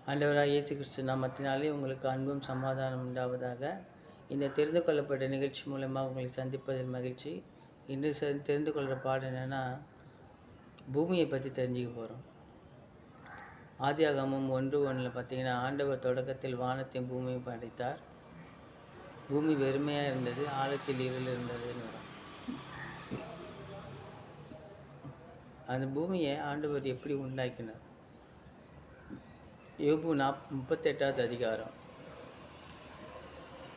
ஆண்டவராக இயேசு கிறிஸ்து நாமத்தினாலே உங்களுக்கு அன்பும் சமாதானம் உண்டாவதாக. இந்த தெரிந்து கொள்ளப்பட்ட நிகழ்ச்சி மூலமாக உங்களை சந்திப்பதில் மகிழ்ச்சி. இன்று தெரிந்து கொள்கிற பாடம் என்னென்னா, பூமியை பற்றி தெரிஞ்சுக்க போகிறோம். ஆதியாகமம் 1:1 பார்த்தீங்கன்னா, ஆண்டவர் தொடக்கத்தில் வானத்தையும் பூமியும் படைத்தார். பூமி வெறுமையாக இருந்தது, ஆழத்தில் இருள் இருந்ததுன்னு வரும். அந்த பூமியை ஆண்டவர் எப்படி உண்டாக்கினார்? யோபு 38வது அதிகாரம்,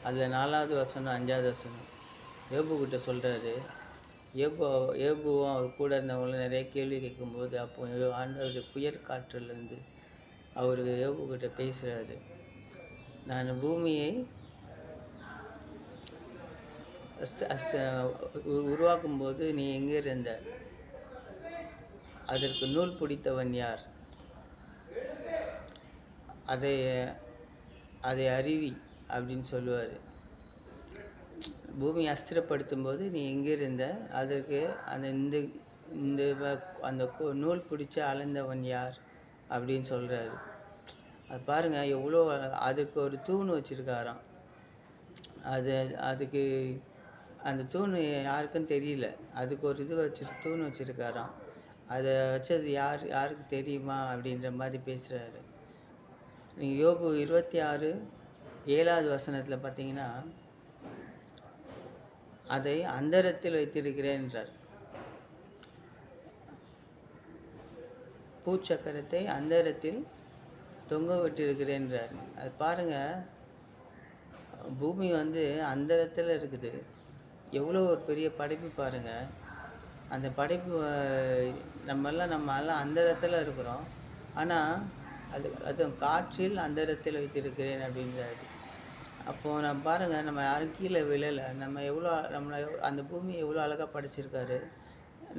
அதில் 4வது வசனம் 5வது வசனம் யோபு கிட்ட சொல்கிறாரு. யோபுவும் அவர் கூட இருந்தவங்களும் நிறைய கேள்வி கேட்கும்போது, அப்போ ஆண்டவர் புயல் காற்றிலிருந்து அவர் யோபு கிட்ட பேசுகிறாரு. நான் பூமியை உருவாக்கும் போது நீ எங்கே இருந்த? அதற்கு நூல் பிடித்தவன் யார்? அதை அறிவி அப்படின்னு சொல்லுவார். பூமி அஸ்திரப்படுத்தும் போது நீ எங்கே இருந்த? அதற்கு அந்த நூல் பிடிச்சி அளந்தவன் யார் அப்படின்னு சொல்கிறாரு. அது பாருங்கள், எவ்வளோ அதுக்கு ஒரு தூண் வச்சுருக்காராம். அதுக்கு அந்த தூண் யாருக்கும் தெரியல. அதுக்கு ஒரு தூண் வச்சுருக்காராம். அதை வச்சது யாருக்கு தெரியுமா அப்படின்ற மாதிரி பேசுகிறாரு. நீங்கள் யோபு 26:7வது வசனத்தில் பார்த்தீங்கன்னா, அதை அந்தரத்தில் வைத்திருக்கிறேன் என்றார். பூச்சக்கரத்தை அந்தரத்தில் தொங்க விட்டிருக்கிறேன் என்றார். அது பாருங்கள், பூமி அந்தரத்தில் இருக்குது. எவ்வளோ ஒரு பெரிய படைப்பு பாருங்கள். அந்த படைப்பு நம்மெல்லாம் அந்தரத்தில் இருக்கிறோம். ஆனால் அது காற்றில் அந்தரத்தில் வைத்திருக்கிறேன் அப்படின்றாரு. அப்போது நம்ம பாருங்கள், நம்ம யாரும் கீழே விழலை. நம்மளை அந்த பூமி எவ்வளோ அழகாக படைச்சிருக்காரு.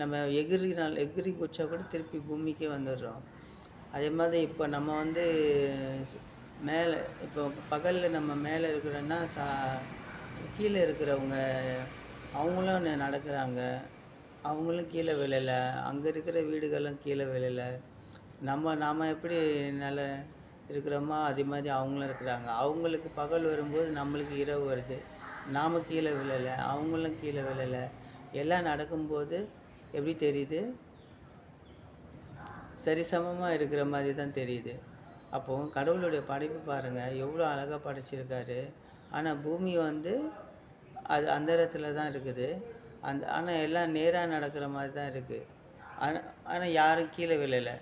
நம்ம எகிரி குச்சா கூட திருப்பி பூமிக்கே வந்துடுறோம். அதே மாதிரி இப்போ நம்ம மேலே, இப்போ பகலில் நம்ம மேலே இருக்கிறோன்னா கீழே இருக்கிறவங்க அவங்களும் நடக்கிறாங்க, அவங்களும் கீழே விழலை. அங்கே இருக்கிற வீடுகளும் கீழே விழலை. நாம் எப்படி நல்லா இருக்கிறோமோ அதே மாதிரி அவங்களும் இருக்கிறாங்க. அவங்களுக்கு பகல் வரும்போது நம்மளுக்கு இரவு வருது. நாம் கீழே விழலை, அவங்களும் கீழே விழலை. எல்லாம் நடக்கும்போது எப்படி தெரியுது? சரிசமமாக இருக்கிற மாதிரி தான் தெரியுது. அப்போது கடவுளுடைய படைப்பு பாருங்கள், எவ்வளோ அழகாக படைச்சிருக்காரு. ஆனால் பூமி அது அந்த இடத்துல தான் இருக்குது. ஆனால் எல்லாம் நேராக நடக்கிற மாதிரி தான் இருக்குது. ஆனால் யாரும் கீழே விழலை.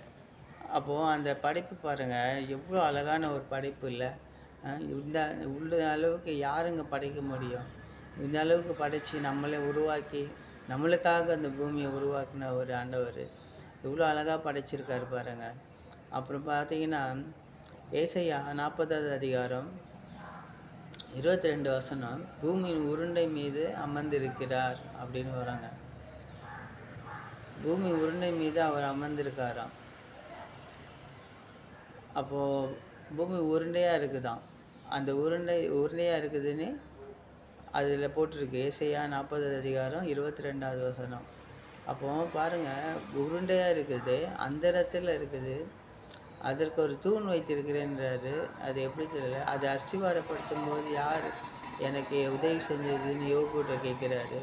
அப்போது அந்த படைப்பு பாருங்கள், எவ்வளோ அழகான ஒரு படைப்பு இல்லை? உள்ள அளவுக்கு யாருங்க படைக்க முடியும்? இந்த அளவுக்கு படைச்சி நம்மளை உருவாக்கி நம்மளுக்காக அந்த பூமியை உருவாக்கின ஒரு ஆண்டவர் எவ்வளோ அழகாக படைச்சிருக்காரு பாருங்கள். அப்புறம் பார்த்தீங்கன்னா, ஏசாயா 40வது அதிகாரம் 22 வசனம், பூமியின் உருண்டை மீது அமர்ந்திருக்கிறார் அப்படின்னு வராங்க. பூமி உருண்டை மீது அவர் அமர்ந்திருக்காராம். அப்போது பூமி உருண்டையாக இருக்குதாம். அந்த உருண்டையாக இருக்குதுன்னு அதில் போட்டிருக்கு. ஏசாயா 40வது அதிகாரம் 22வது வசனம். அப்போது பாருங்கள், உருண்டையாக இருக்குது, அந்த இடத்துல இருக்குது. அதற்கு ஒரு தூண் வைத்திருக்கிறேன்றாரு. அது எப்படி தெரியல. அதை அஸ்திவாரப்படுத்தும் போது யார் எனக்கு உதவி செஞ்சதுன்னு யோபுட்ட கேட்குறாரு.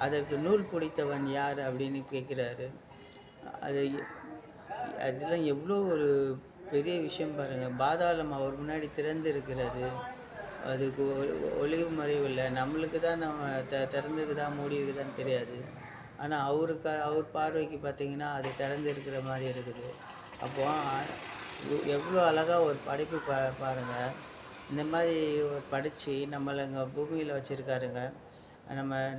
அதற்கு நூல் பிடித்தவன் யார் அப்படின்னு கேட்குறாரு. அதெல்லாம் எவ்வளோ ஒரு பெரிய விஷயம் பாருங்கள். பாதாளம் அவர் முன்னாடி திறந்து இருக்கிறது. அதுக்கு ஒளிவு மறைவில்லை. நம்மளுக்கு தான் நம்ம திறந்துருக்குதா மூடி இருக்குதான்னு தெரியாது. ஆனால் அவர் பார்வைக்கு பார்த்தீங்கன்னா அது திறந்து இருக்கிற மாதிரி இருக்குது. அப்போது எவ்வளோ அழகாக ஒரு படைப்பு பாருங்கள். இந்த மாதிரி படித்து நம்மளை இங்கே பூமியில் வச்சுருக்காருங்க.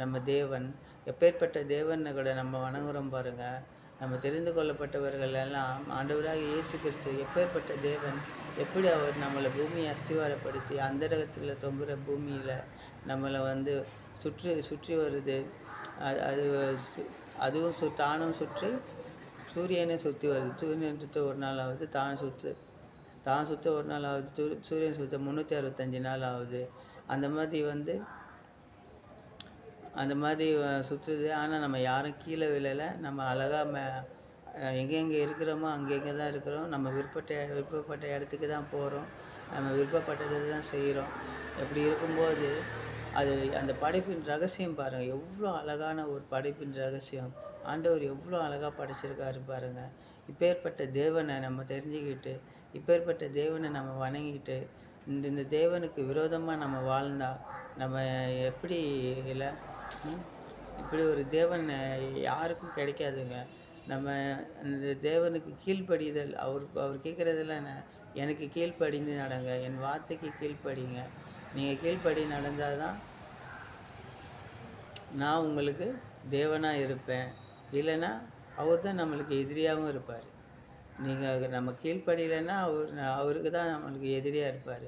நம்ம தேவன் எப்பேற்பட்ட தேவன்னு கூட நம்ம வணங்குறோம் பாருங்கள். நம்ம தெரிந்து கொள்ளப்பட்டவர்கள் எல்லாம் ஆண்டவராக இயேசு கிறிஸ்து எப்பேற்பட்ட தேவன், எப்படி அவர் நம்மளை பூமியை அஸ்திவாரப்படுத்தி அந்த இடத்துல தொங்குகிற பூமியில் நம்மளை சுற்றி வருது. அதுவும் தானும் சுற்றி சூரியனை சுற்றி வருது. சூரியன் சுற்ற ஒரு நாள் ஆகுது, தான் சுற்ற ஒரு நாள் ஆகுது, சூரியன் சுற்ற 365 நாள் ஆகுது. அந்த மாதிரி சுற்றுது. ஆனால் நம்ம யாரும் கீழே விழலை. நம்ம அழகாக எங்கெங்கே இருக்கிறோமோ அங்கங்கே தான் இருக்கிறோம். நம்ம விருப்பப்பட்ட இடத்துக்கு தான் போகிறோம். நம்ம விருப்பப்பட்டதை தான் செய்கிறோம். இப்படி இருக்கும்போது அது அந்த படைப்பின் ரகசியம் பாருங்கள், எவ்வளோ அழகான ஒரு படைப்பின் ரகசியம். ஆண்டவர் எவ்வளோ அழகாக படைச்சிருக்காரு பாருங்க. இப்பேற்பட்ட தேவனை நம்ம தெரிஞ்சுக்கிட்டு, இப்பேற்பட்ட தேவனை நம்ம வணங்கிட்டு, இந்த தேவனுக்கு விரோதமாக நம்ம வாழ்ந்தா நம்ம எப்படி இல்லை? இப்படி ஒரு தேவன் யாருக்கும் கிடைக்காதுங்க. நம்ம அந்த தேவனுக்கு கீழ்ப்படிதல், அவர் கேட்குறதெல்லாம் என்ன? எனக்கு கீழ்ப்படிந்து நடங்க, என் வார்த்தைக்கு கீழ்ப்படிங்க. நீங்கள் கீழ்ப்படி நடந்தால் தான் நான் உங்களுக்கு தேவனாக இருப்பேன். இல்லைன்னா அவர் தான் நம்மளுக்கு எதிரியாகவும் இருப்பார். நீங்கள் நம்ம கீழ்ப்படியலைன்னா அவருக்கு தான் நம்மளுக்கு எதிரியாக இருப்பார்.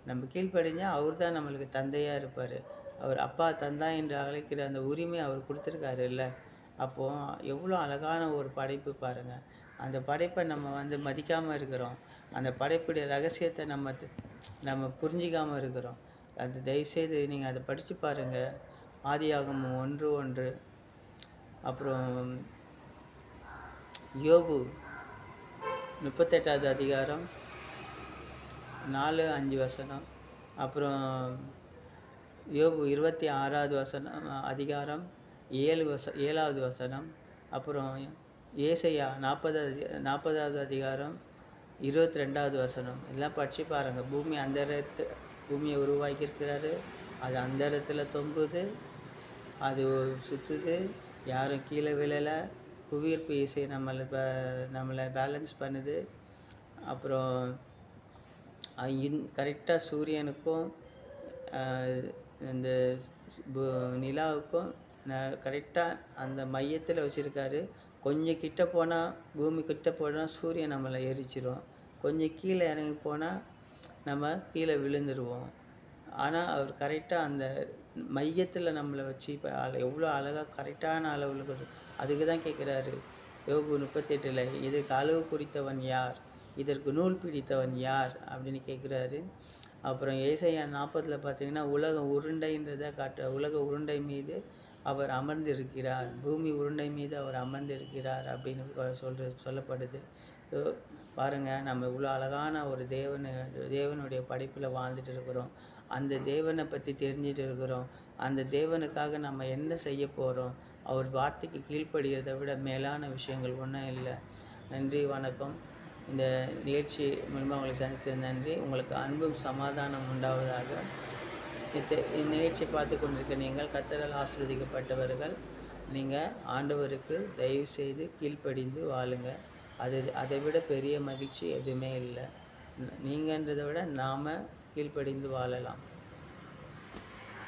நம்ம கீழ்ப்படிஞ்சா அவர் தான் நம்மளுக்கு தந்தையாக இருப்பார். அவர் அப்பா தந்தா என்று அழைக்கிற அந்த உரிமை அவர் கொடுத்துருக்காரு இல்லை? அப்போது எவ்வளோ அழகான ஒரு படைப்பு பாருங்கள். அந்த படைப்பை நம்ம மதிக்காமல் இருக்கிறோம். அந்த படைப்புடைய ரகசியத்தை நம்ம புரிஞ்சிக்காமல் இருக்கிறோம். அது தயவுசெய்து நீங்கள் அதை படித்து பாருங்கள். ஆதியாகமம் 1:1, அப்புறம் யோபு 38வது அதிகாரம் 4-5 வசனம், அப்புறம் யோபு 26வது அதிகாரம் 7வது வசனம், அப்புறம் ஏசாயா 40வது அதிகாரம் 22வது வசனம். இதெல்லாம் படித்து பாருங்கள். பூமியை உருவாக்கியிருக்கிறாரு. அது அந்தரத்தில் தொங்குது, அது சுற்றுது, யாரும் கீழே விழலை. புவியீர்ப்பு இசை நம்மளை பேலன்ஸ் பண்ணுது. அப்புறம் கரெக்டாக சூரியனுக்கும் இந்த நிலாவுக்கும் கரெக்டாக அந்த மையத்தில் வச்சுருக்காரு. கொஞ்சம் கிட்ட போனால், பூமி கிட்ட போனால் சூரியன் நம்மளை எரிச்சிரும். கொஞ்சம் கீழே இறங்கி போனால் நம்ம கீழே விழுந்துருவோம். ஆனால் அவர் கரெக்டாக அந்த மையத்தில் நம்மளை வச்சு இப்போ எவ்வளோ அழகாக கரெக்டான அளவில் அதுக்கு தான் கேட்குறாரு யோபு 38ல், இதற்கு அளவு குறித்தவன் யார், இதற்கு நூல் பிடித்தவன் யார் அப்படின்னு கேட்குறாரு. அப்புறம் ஏசாயா 40ல் பார்த்தீங்கன்னா, உலக உருண்டை மீது அவர் அமர்ந்திருக்கிறார், பூமி உருண்டை மீது அவர் அமர்ந்திருக்கிறார் அப்படின்னு சொல்லப்படுது. ஸோ பாருங்கள், நம்ம இவ்வளோ அழகான ஒரு தேவனுடைய படைப்பில் வாழ்ந்துட்டு இருக்கிறோம். அந்த தேவனை பற்றி தெரிஞ்சிட்டு இருக்கிறோம். அந்த தேவனுக்காக நம்ம என்ன செய்ய போகிறோம்? அவர் வார்த்தைக்கு கீழ்ப்படுகிறதை விட மேலான விஷயங்கள் ஒன்றும் இல்லை. நன்றி, வணக்கம். இந்த நிகழ்ச்சி மூலமாக உங்களை சந்தித்தது நன்றி. உங்களுக்கு அன்பும் சமாதானம் உண்டாவதாக. இந்நிகழ்ச்சியை பார்த்து கொண்டிருக்க நீங்கள் கர்த்தரால் ஆசீர்வதிக்கப்பட்டவர்கள். நீங்கள் ஆண்டவருக்கு தயவு செய்து கீழ்ப்படிந்து வாழுங்க. அதை விட பெரிய மகிழ்ச்சி எதுவுமே இல்லை. நீங்கன்றதை விட நாம் கீழ்ப்படிந்து வாழலாம்.